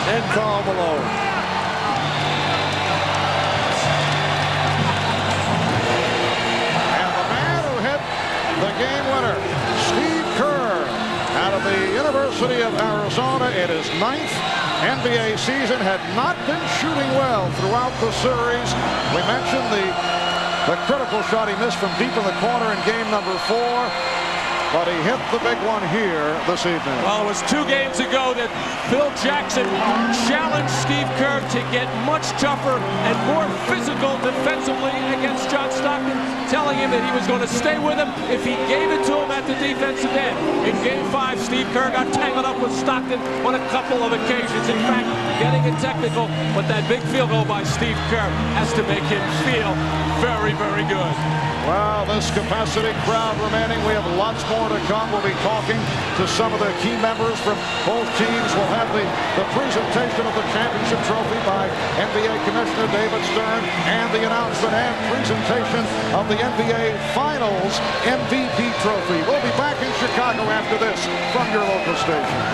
and Karl Malone. The game winner, Steve Kerr, out of the University of Arizona in his 9th NBA season, had not been shooting well throughout the series. We mentioned the critical shot he missed from deep in the corner in game number 4. But he hit the big one here this evening. Well, it was 2 games ago that Phil Jackson challenged Steve Kerr to get much tougher and more physical defensively against John Stockton, telling him that he was going to stay with him if he gave it to him at the defensive end. In game 5, Steve Kerr got tangled up with Stockton on a couple of occasions. In fact, getting it technical, but that big field goal by Steve Kerr has to make him feel very, very good. Well, this capacity crowd remaining. We have lots more to come. We'll be talking to some of the key members from both teams. We'll have the presentation of the championship trophy by NBA Commissioner David Stern and the announcement and presentation of the NBA Finals MVP trophy. We'll be back in Chicago after this from your local station.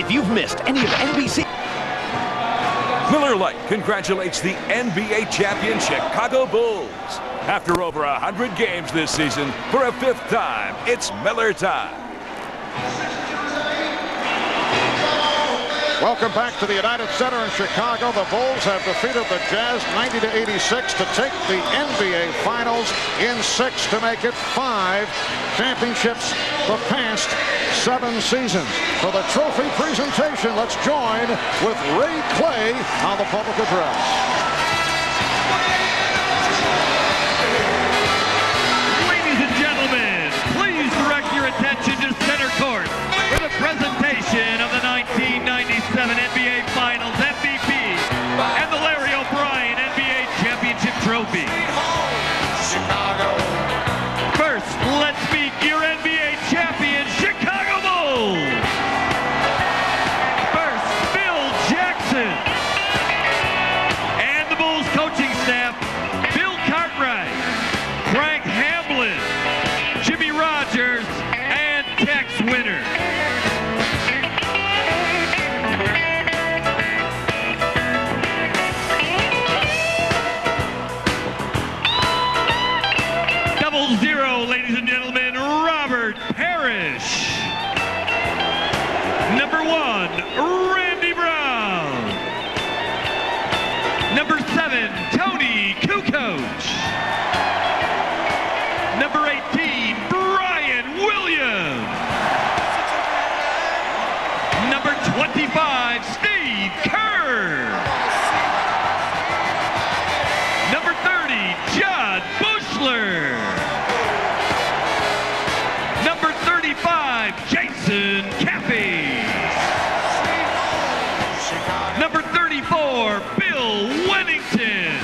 If you've missed any of NBC... Miller Lite congratulates the NBA champion Chicago Bulls. After over 100 games this season, for a 5th time, it's Miller time. Welcome back to the United Center in Chicago. The Bulls have defeated the Jazz 90-86 to take the NBA Finals in 6 to make it 5 championships the past 7 seasons. For the trophy presentation, let's join with Ray Clay on the public address. Ladies and gentlemen, please direct your attention to center court for the presentation of the 1997 NBA Finals MVP and the Larry O'Brien NBA Championship Trophy. First, let's meet your NBA champion, Chicago Bulls. First, Phil Jackson. And the Bulls coaching staff, Bill Cartwright, Frank Hamblin, Jimmy Rogers, and Tex Winter. Double-0, ladies and gentlemen, Robert Parrish. Number 1, Randy Brown. Number 7, Tony Kukoc. Number 18, Brian Williams. Number 25, Steve Kerr. Number 30, Judd Bushler. Number 35, Jason Caffey. Number 34, Bill Wennington.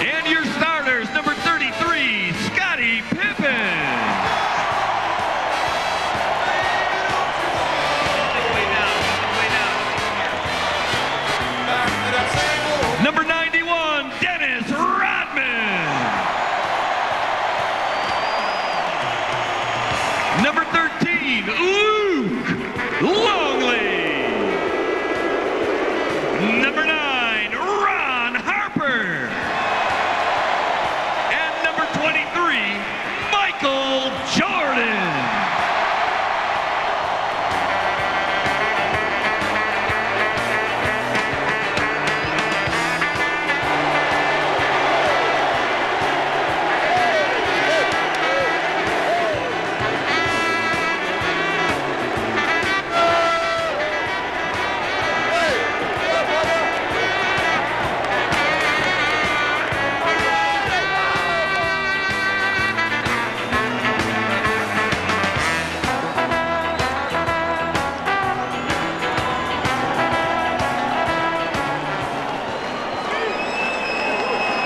And your starters, number 33, Scottie Pippen. Number 91, Dennis Rodman. Number 13, Luke Longley. Number 9, Ron Harper. And number 23, Michael Jordan.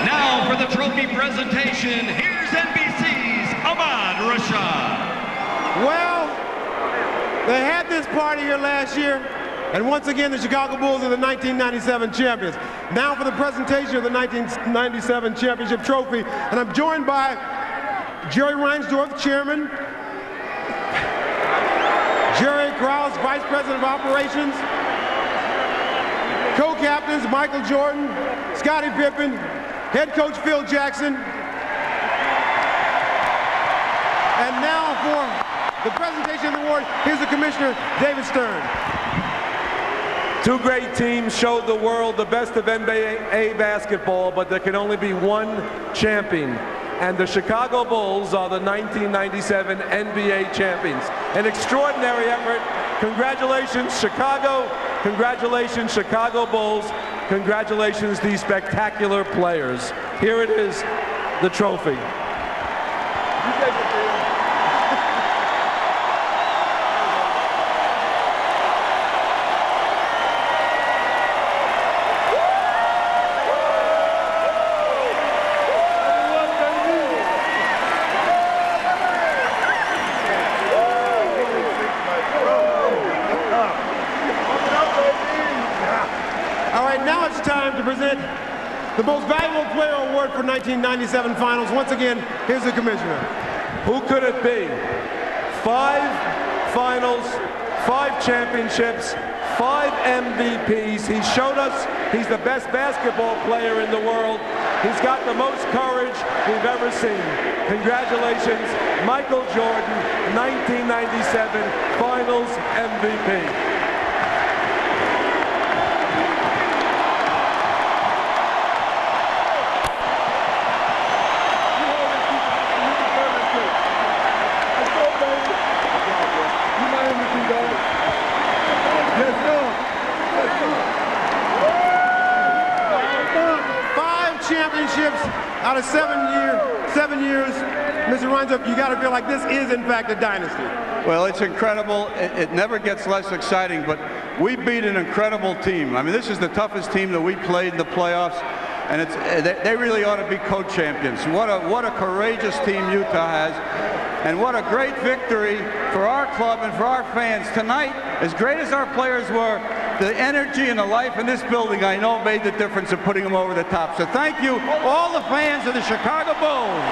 Now for the trophy presentation, here's NBC's Ahmad Rashad. Well, they had this party here last year, and once again, the Chicago Bulls are the 1997 champions. Now for the presentation of the 1997 championship trophy, and I'm joined by Jerry Reinsdorf, chairman, Vice President of Operations. Co-captains Michael Jordan, Scottie Pippen, head coach Phil Jackson. And now for the presentation of the award, here's the Commissioner, David Stern. Two great teams showed the world the best of NBA basketball, but there can only be one champion. And the Chicago Bulls are the 1997 NBA champions. An extraordinary effort. Congratulations, Chicago. Congratulations, Chicago Bulls. Congratulations, these spectacular players. Here it is, the trophy. To present the Most Valuable Player Award for 1997 Finals. Once again, here's the Commissioner. Who could it be? 5 finals, 5 championships, 5 MVPs. He showed us he's the best basketball player in the world. He's got the most courage we've ever seen. Congratulations, Michael Jordan, 1997 Finals MVP. Out of 7 years, Mr. Runzup, you got to feel like this is, in fact, a dynasty. Well, it's incredible. It never gets less exciting, but we beat an incredible team. I mean, this is the toughest team that we played in the playoffs, and they really ought to be co-champions. What a courageous team Utah has, and what a great victory for our club and for our fans. Tonight, as great as our players were, the energy and the life in this building, I know, made the difference of putting them over the top. So thank you, all the fans of the Chicago Bulls.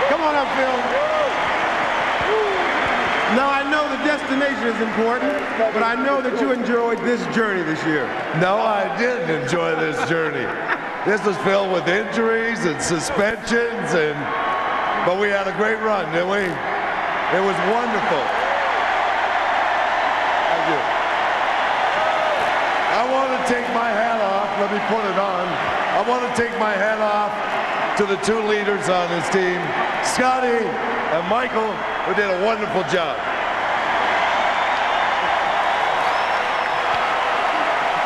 Come on up, Phil. Now, I know the destination is important, but I know that you enjoyed this journey this year. No, I didn't enjoy this journey. This was filled with injuries and suspensions, but we had a great run, didn't we? It was wonderful. I want to take my hat off. Let me put it on. I want to take my hat off to the 2 leaders on this team, Scottie and Michael, who did a wonderful job.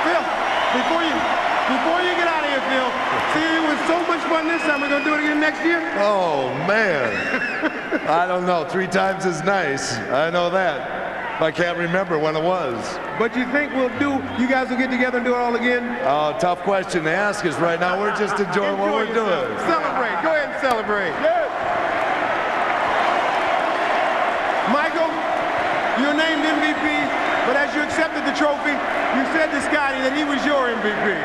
Phil, before you get out of here, Phil, see, it was so much fun this time. We're going to do it again next year? Oh, man. I don't know. 3 times is nice. I know that. I can't remember when it was. But you think you guys will get together and do it all again? Oh, tough question to ask us right now. We're just enjoying what we're doing. Celebrate. Go ahead and celebrate. Yes. Michael, you're named MVP, but as you accepted the trophy, you said to Scottie that he was your MVP.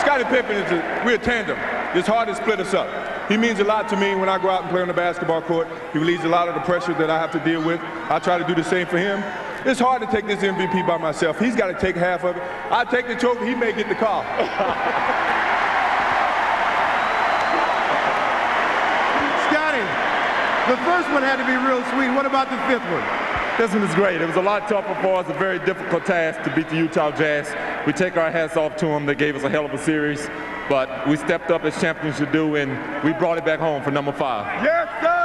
Scottie Pippen, we're a tandem. It's hard to split us up. He means a lot to me when I go out and play on the basketball court. He relieves a lot of the pressure that I have to deal with. I try to do the same for him. It's hard to take this MVP by myself. He's got to take half of it. I take the trophy, he may get the car. Scottie, the first one had to be real sweet. What about the 5th one? This one is great. It was a lot tougher for us, a very difficult task to beat the Utah Jazz. We take our hats off to them. They gave us a hell of a series, but we stepped up as champions should do, and we brought it back home for number 5. Yes, sir!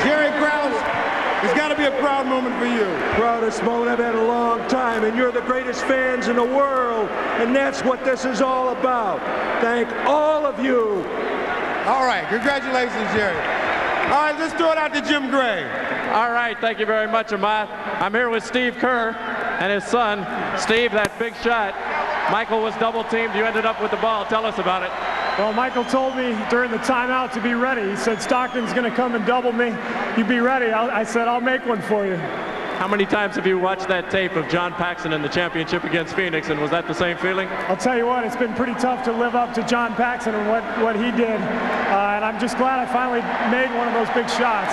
Jerry Krause, it's got to be a proud moment for you. Proudest moment I've had in a long time, and you're the greatest fans in the world, and that's what this is all about. Thank all of you. All right, congratulations, Jerry. All right, let's throw it out to Jim Gray. All right, thank you very much, Ahmad. I'm here with Steve Kerr and his son. Steve, that big shot. Michael was double teamed. You ended up with the ball. Tell us about it. Well, Michael told me during the timeout to be ready. He said, Stockton's going to come and double me. You be ready. I said, I'll make one for you. How many times have you watched that tape of John Paxson in the championship against Phoenix, and was that the same feeling? I'll tell you what, it's been pretty tough to live up to John Paxson and what he did. And I'm just glad I finally made one of those big shots.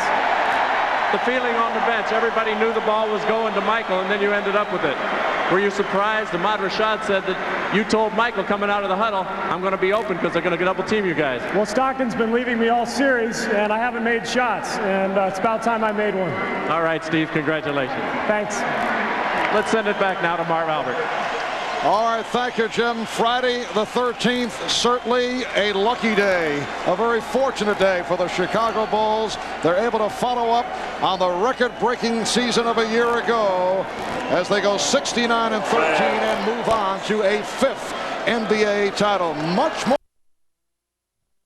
The feeling on the bench, everybody knew the ball was going to Michael, and then you ended up with it. Were you surprised? Ahmad Rashad said that you told Michael coming out of the huddle, I'm going to be open because they're going to double team you guys. Well, Stockton's been leaving me all series, and I haven't made shots, and it's about time I made one. All right, Steve, congratulations. Thanks. Let's send it back now to Marv Albert. All right, thank you, Jim. Friday the 13th, certainly a lucky day, a very fortunate day for the Chicago Bulls. They're able to follow up on the record-breaking season of a year ago as they go 69-13 and move on to a 5th NBA title. Much more.